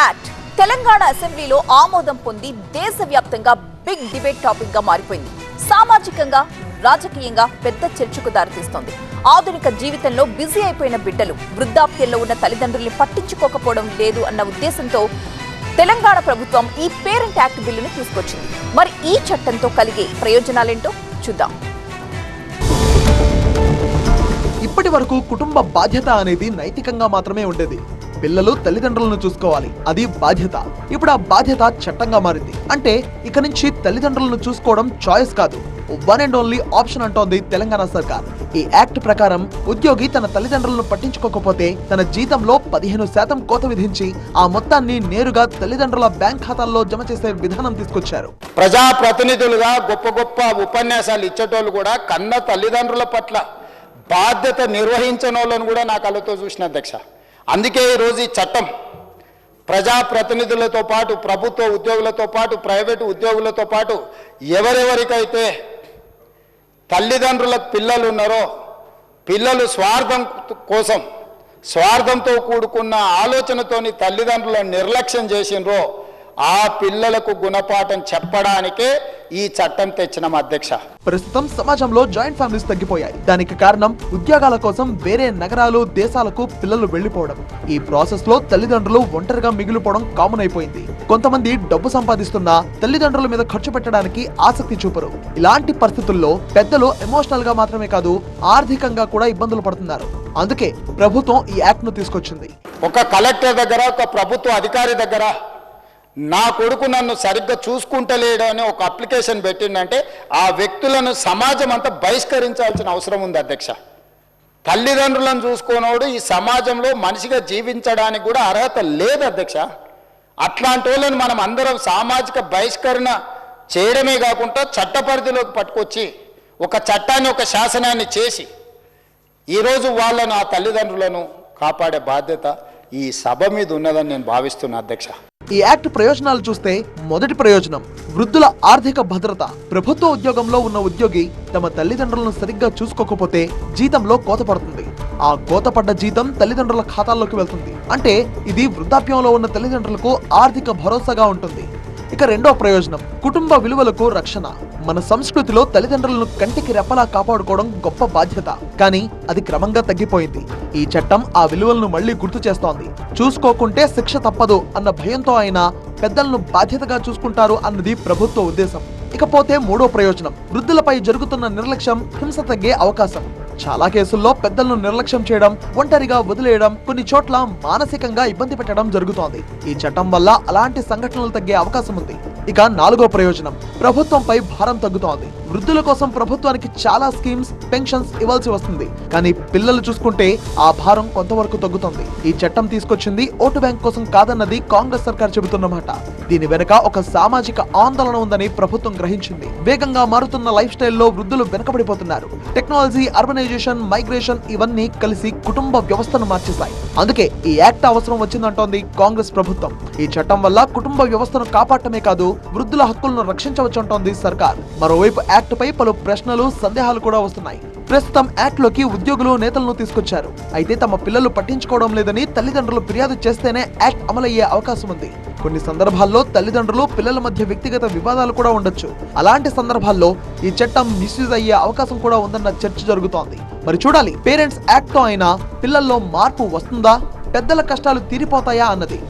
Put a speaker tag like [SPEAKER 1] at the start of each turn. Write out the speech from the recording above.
[SPEAKER 1] Act Telangana అసెంబ్లీలో ఆమోదం పొంది దేశవ్యాప్తంగా బిగ్ డిబేట్ టాపిక్ గా మారిపోయింది. సామాజికంగా, రాజకీయంగా పెద్ద చర్చకు దారితీస్తోంది. ఆధునిక జీవితంలో బిజీ అయిపోయిన బిడ్డలు వృద్ధాప్యంలో ఉన్న తల్లిదండ్రుల్ని పట్టించుకోకపోవడం లేదు అన్న ఉద్దేశంతో తెలంగాణ ప్రభుత్వం ఈ పేరెంట్ యాక్ట్ బిల్లును తీసుకొచ్చింది. మరి ఈ చట్టంతో కలిగే ప్రయోజనాలేంటో చూద్దాం.
[SPEAKER 2] ఇప్పటి వరకు కుటుంబ బాధ్యత అనేది నైతికంగా మాత్రమే ఉండేది. పిల్లలు తల్లిదండ్రులను చూసుకోవాలి, అది బాధ్యత. ఇప్పుడు ఆ బాధ్యత చట్టంగా మారింది. అంటే ఇక నుంచి తల్లిదండ్రులను చూసుకోవడం చాయిస్ కాదు, వన్ అండ్ ఓన్లీ ఆప్షన్ అంటోంది తెలంగాణ సర్కార్. ఈ యాక్ట్ ప్రకారం ఉద్యోగి తన తల్లిదండ్రులను పట్టించుకోకపోతే తన జీతంలో 15% కోత విధించి ఆ మొత్తాన్ని నేరుగా తల్లిదండ్రుల బ్యాంక్ ఖాతాల్లో జమ చేసే విధానం తీసుకొచ్చారు.
[SPEAKER 3] ప్రజాప్రతినిధులుగా గొప్ప గొప్ప ఉపన్యాసాలు ఇచ్చేటోళ్ళు కూడా కన్న తల్లిదండ్రుల పట్ల బాధ్యత నిర్వహించిన వాళ్ళను కూడా నా కళ్ళతో చూసిన అధ్యక్ష. అందుకే ఈరోజు ఈ చట్టం ప్రజాప్రతినిధులతో పాటు, ప్రభుత్వ ఉద్యోగులతో పాటు, ప్రైవేటు ఉద్యోగులతో పాటు ఎవరెవరికైతే తల్లిదండ్రులకు పిల్లలు ఉన్నారో, పిల్లలు స్వార్థంతో కూడుకున్న ఆలోచనతోని తల్లిదండ్రులను నిర్లక్ష్యం చేసినరో ఆ పిల్లలకు గుణపాఠం చెప్పడానికే ఈ చట్టం తెచ్చినాం అధ్యక్ష.
[SPEAKER 2] ప్రస్తుతం సమాజంలో జాయింట్ ఫ్యామిలీస్ తగ్గిపోయాయి. దానికి కారణం ఉద్యోగాల కోసం వేరే నగరాలు, దేశాలకు పిల్లలు వెళ్లిపోవడం. ఈ ప్రాసెస్ లో తల్లిదండ్రులు ఒంటరిగా మిగిలిపోవడం కామన్ అయిపోయింది. కొంతమంది డబ్బు సంపాదిస్తున్నా తల్లిదండ్రుల మీద ఖర్చు పెట్టడానికి ఆసక్తి చూపరు. ఇలాంటి పరిస్థితుల్లో పెద్దలు ఎమోషనల్ గా మాత్రమే కాదు, ఆర్థికంగా కూడా ఇబ్బందులు పడుతున్నారు. అందుకే ప్రభుత్వం ఈ యాక్ట్ ను తీసుకొచ్చింది.
[SPEAKER 3] ఒక కలెక్టర్ దగ్గర, ఒక ప్రభుత్వ అధికారి దగ్గర నా కొడుకు నన్ను సరిగ్గా చూసుకుంటలేడు అని ఒక అప్లికేషన్ పెట్టిందంటే ఆ వ్యక్తులను సమాజం అంతా బహిష్కరించాల్సిన అవసరం ఉంది అధ్యక్ష. తల్లిదండ్రులను చూసుకోనోడు ఈ సమాజంలో మనిషిగా జీవించడానికి కూడా అర్హత లేదు అధ్యక్ష. అట్లాంటి వాళ్ళని మనం అందరం సామాజిక బహిష్కరణ చేయడమే కాకుండా చట్ట పరిధిలోకి పట్టుకొచ్చి ఒక చట్టాన్ని, ఒక శాసనాన్ని చేసి ఈరోజు వాళ్ళను, ఆ తల్లిదండ్రులను కాపాడే బాధ్యత ఈ సభ మీద ఉన్నదని నేను భావిస్తున్నా అధ్యక్ష.
[SPEAKER 2] ఈ యాక్ట్ ప్రయోజనాలు చూస్తే, మొదటి ప్రయోజనం వృద్ధుల ఆర్థిక భద్రత. ప్రభుత్వ ఉద్యోగంలో ఉన్న ఉద్యోగి తమ తల్లిదండ్రులను సరిగ్గా చూసుకోకపోతే జీతంలో కోత పడుతుంది. ఆ కోతపడ్డ జీతం తల్లిదండ్రుల ఖాతాల్లోకి వెళ్తుంది. అంటే ఇది వృద్ధాప్యంలో ఉన్న తల్లిదండ్రులకు ఆర్థిక భరోసాగా ఉంటుంది. ఇక రెండో ప్రయోజనం కుటుంబ విలువలకు రక్షణ. మన సంస్కృతిలో తల్లిదండ్రులను కంటికి రెప్పలా కాపాడుకోవడం గొప్ప బాధ్యత. కానీ అది క్రమంగా తగ్గిపోయింది. ఈ చట్టం ఆ విలువలను మళ్లీ గుర్తు చేస్తోంది. చూసుకోకుంటే శిక్ష తప్పదు అన్న భయంతో అయినా పెద్దలను బాధ్యతగా చూసుకుంటారు అన్నది ప్రభుత్వ ఉద్దేశం. ఇకపోతే మూడో ప్రయోజనం వృద్ధులపై జరుగుతున్న నిర్లక్ష్యం, హింస తగ్గే అవకాశం. చాలా కేసుల్లో పెద్దలను నిర్లక్ష్యం చేయడం, ఒంటరిగా వదిలేయడం, కొన్ని చోట్ల మానసికంగా ఇబ్బంది పెట్టడం జరుగుతోంది. ఈ చట్టం వల్ల అలాంటి సంఘటనలు తగ్గే అవకాశం ఉంది. ఇక నాలుగో ప్రయోజనం ప్రభుత్వంపై భారం తగ్గుతోంది. వృద్ధుల కోసం ప్రభుత్వానికి చాలా స్కీమ్స్, పెన్షన్స్ ఇవ్వాల్సి వస్తుంది. కానీ పిల్లలు చూసుకుంటే ఆ భారం కొంతవరకు తగ్గుతుంది. ఈ చట్టం తీసుకొచ్చింది ఓటు బ్యాంక్ కోసం కాదన్నది కాంగ్రెస్ సర్కార్ చెబుతున్నమాట. దీని వెనుక ఒక సామాజిక ఆందోళన ఉందని ప్రభుత్వం గ్రహించింది. వేగంగా మారుతున్న లైఫ్ స్టైల్లో వృద్ధులు వెనకబడిపోతున్నారు. టెక్నాలజీ, అర్బనైజేషన్, మైగ్రేషన్ ఇవన్నీ కలిసి కుటుంబ వ్యవస్థను మార్చేశాయి. అందుకే ఈ యాక్ట్ అవసరం వచ్చిందంటోంది కాంగ్రెస్ ప్రభుత్వం. ఈ చట్టం వల్ల కుటుంబ వ్యవస్థను కాపాడటమే కాదు, వృద్ధుల హక్కులను రక్షించవచ్చంటోంది సర్కార్. మరోవైపు యాక్ట్ పై పలు ప్రశ్నలు, సందేహాలు కూడా వస్తున్నాయి. ప్రస్తుతం యాక్ట్ లోకి ఉద్యోగులు, నేతలను తీసుకొచ్చారు. అయితే తమ పిల్లలు పట్టించుకోవడం లేదని తల్లిదండ్రులు ఫిర్యాదు చేస్తేనే యాక్ట్ అమలయ్యే అవకాశం ఉంది. కొన్ని సందర్భాల్లో తల్లిదండ్రులు, పిల్లల మధ్య వ్యక్తిగత వివాదాలు కూడా ఉండొచ్చు. అలాంటి సందర్భాల్లో ఈ చట్టం మిస్యూజ్ అయ్యే అవకాశం కూడా ఉందన్న చర్చ జరుగుతోంది. మరి చూడాలి, పేరెంట్స్ యాక్ట్ తో అయినా పిల్లల్లో మార్పు వస్తుందా, పెద్దల కష్టాలు తీరిపోతాయా అన్నది.